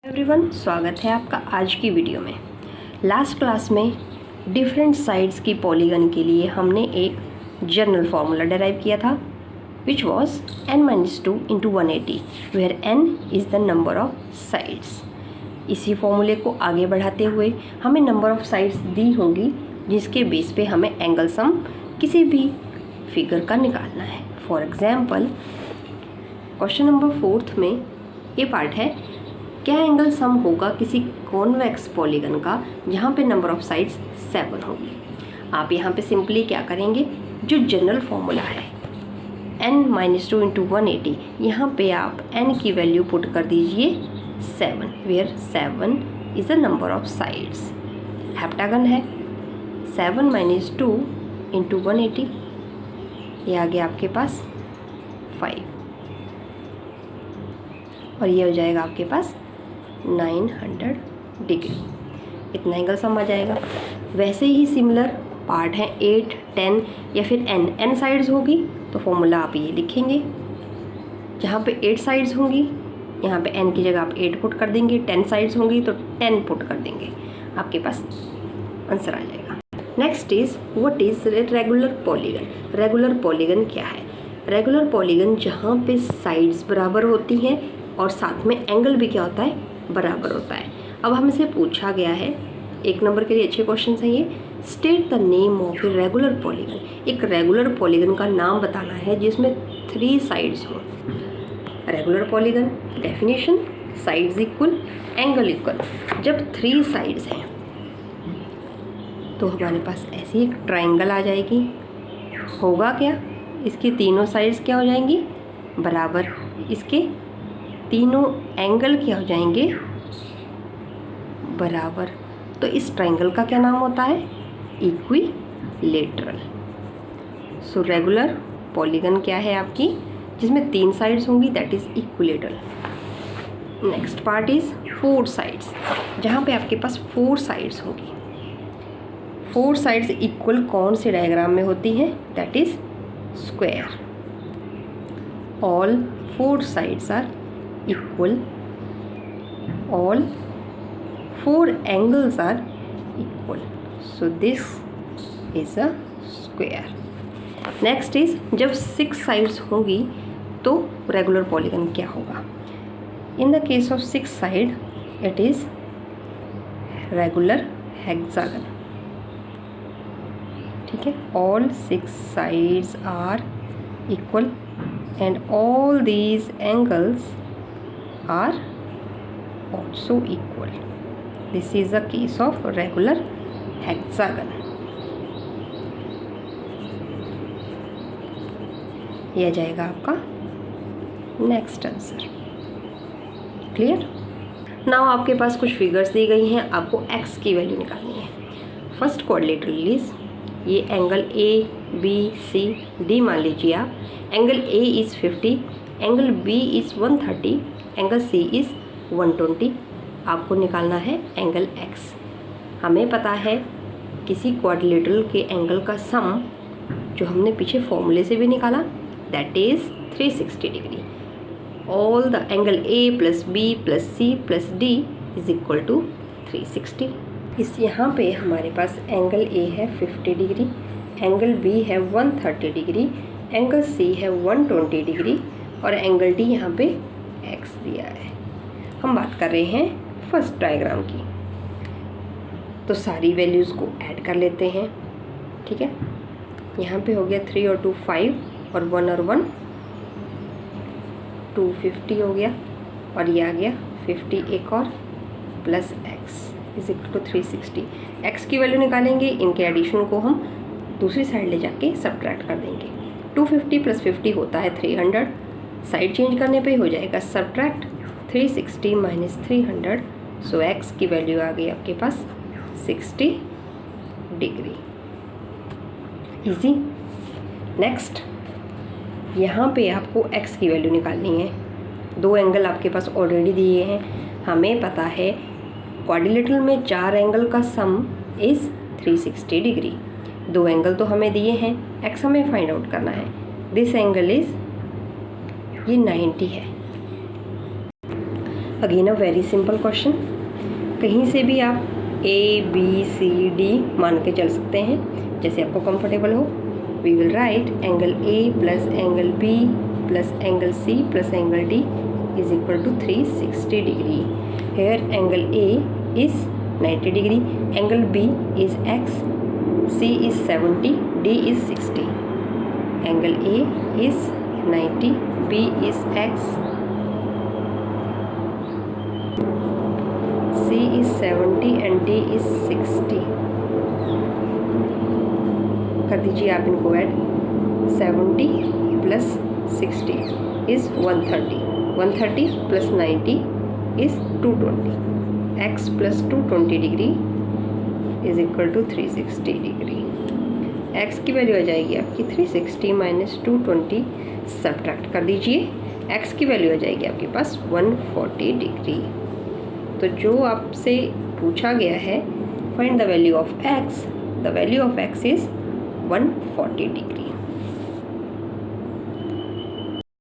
Everyone, स्वागत है आपका आज की वीडियो में। लास्ट क्लास में डिफरेंट साइड्स की पॉलीगन के लिए हमने एक जनरल फार्मूला डिराइव किया था which was n-2 into 180 where n is the number of sides. इसी फॉर्मूले को आगे बढ़ाते हुए हमें नंबर ऑफ साइड्स दी होंगी जिसके बेस पे हमें एंगल सम किसी भी फिगर का निकालना है। फॉर एग्जाम्पल क्वेश्चन नंबर 4 में ये पार्ट है, क्या एंगल सम होगा किसी कॉन्वेक्स पॉलीगन का जहाँ पे नंबर ऑफ साइड्स 7 होगी। आप यहाँ पे सिंपली क्या करेंगे, जो जनरल फॉर्मूला है n-2 इंटू 180, यहाँ पे आप n की वैल्यू पुट कर दीजिए 7 where 7 is the number of sides. Heptagon है 7 - 2 इंटू 180, ये आ गया आपके पास 5 और ये हो जाएगा आपके पास 900 डिग्री। इतना एंगल सम आ जाएगा। वैसे ही सिमिलर पार्ट है 8, 10 या फिर n साइड्स होगी तो फॉर्मूला आप ये लिखेंगे। जहाँ पे 8 साइड्स होंगी यहाँ पे n की जगह आप 8 पुट कर देंगे, 10 साइड्स होंगी तो 10 पुट कर देंगे, आपके पास आंसर आ जाएगा। Next is what is regular polygon. Regular polygon क्या है? रेगुलर पॉलीगन जहाँ पे साइड्स बराबर होती हैं और साथ में एंगल भी क्या होता है, बराबर होता है। अब हमसे पूछा गया है, 1 नंबर के लिए अच्छे क्वेश्चन है ये, state the name of a regular polygon. एक रेगुलर पॉलीगन का नाम बताना है जिसमें 3 साइड्स हों। Regular polygon definition, sides equal, angle equal. जब 3 साइड्स हैं तो हमारे पास ऐसी एक ट्राइंगल आ जाएगी। होगा क्या, इसकी तीनों साइड्स क्या हो जाएंगी, बराबर। इसके तीनों एंगल क्या हो जाएंगे, बराबर। तो इस ट्राइंगल का क्या नाम होता है, इक्विलेटरल। सो रेगुलर पॉलीगन क्या है आपकी, जिसमें 3 साइड्स होंगी, that is equilateral. Next part is 4 sides, जहाँ पे आपके पास 4 साइड्स होंगी। 4 साइड्स इक्वल कौन से डायग्राम में होती हैं, that is square. All 4 sides are equal, all 4 angles are equal, so this is a square. next is जब 6 sides होंगी तो regular polygon क्या होगा। in the case of 6 side it is regular hexagon। ठीक है, all 6 sides are equal and all these angles are also equal. This is a case of regular hexagon. यह जाएगा आपका नेक्स्ट आंसर। क्लियर। नाउ आपके पास कुछ figures दी गई हैं, आपको x की वैल्यू निकालनी है। फर्स्ट क्वाड्रिलेटरल इज ये angle A B C D मान लीजिए आप। Angle A is 50, angle B is 130, angle C is 120। आपको निकालना है एंगल X। हमें पता है किसी क्वाड्रिलेटरल के एंगल का सम जो हमने पीछे फॉर्मूले से भी निकाला, that is 360 degree. All the angle A plus B plus C plus D is equal to 360। इस यहाँ पे हमारे पास एंगल A है 50 डिग्री, एंगल B है 130 डिग्री, एंगल C है 120 डिग्री और एंगल D यहाँ पे X दिया है। हम बात कर रहे हैं फर्स्ट डायग्राम की, तो सारी वैल्यूज़ को ऐड कर लेते हैं। ठीक है, यहाँ पे हो गया 3 और 2 5 और 1 और 1 250 हो गया और ये आ गया 50 एक और plus x is equal to 360। x की वैल्यू निकालेंगे, इनके एडिशन को हम दूसरी साइड ले जाके सब्ट्रैक्ट कर देंगे। 250 प्लस 50 होता है 300, साइड चेंज करने पे हो जाएगा सब्ट्रैक्ट 360 माइनस 300। सो x की वैल्यू आ गई आपके पास 60 डिग्री। इजी। नेक्स्ट यहाँ पे आपको x की वैल्यू निकालनी है। 2 एंगल आपके पास ऑलरेडी दिए हैं। हमें पता है क्वाड्रिलेटरल में 4 एंगल का सम इज़ 360 डिग्री। 2 एंगल तो हमें दिए हैं, x हमें फाइंड आउट करना है। दिस एंगल इज़ ये 90 है। Again a very simple question, कहीं से भी आप ABCD मान के चल सकते हैं, जैसे आपको कंफर्टेबल हो। We will write angle A plus angle B plus angle C plus angle D is equal to 360 degree. Here angle A is 90 degree, angle B is X, C is 70, D is 60। Angle A is 90, B is X, C is 70 and D is 60। कर दीजिए आप इनको add. 70 plus 60 is 130, 130 plus 90 is 220। X plus 220 degree is equal to 360 degree. X की value आ जाएगी आपकी 360 minus 220, subtract कर दीजिए। X की वैल्यू आ जाएगी आपके पास 140 डिग्री। तो जो आपसे पूछा गया है, find the value of x, the value of x is 140 degree.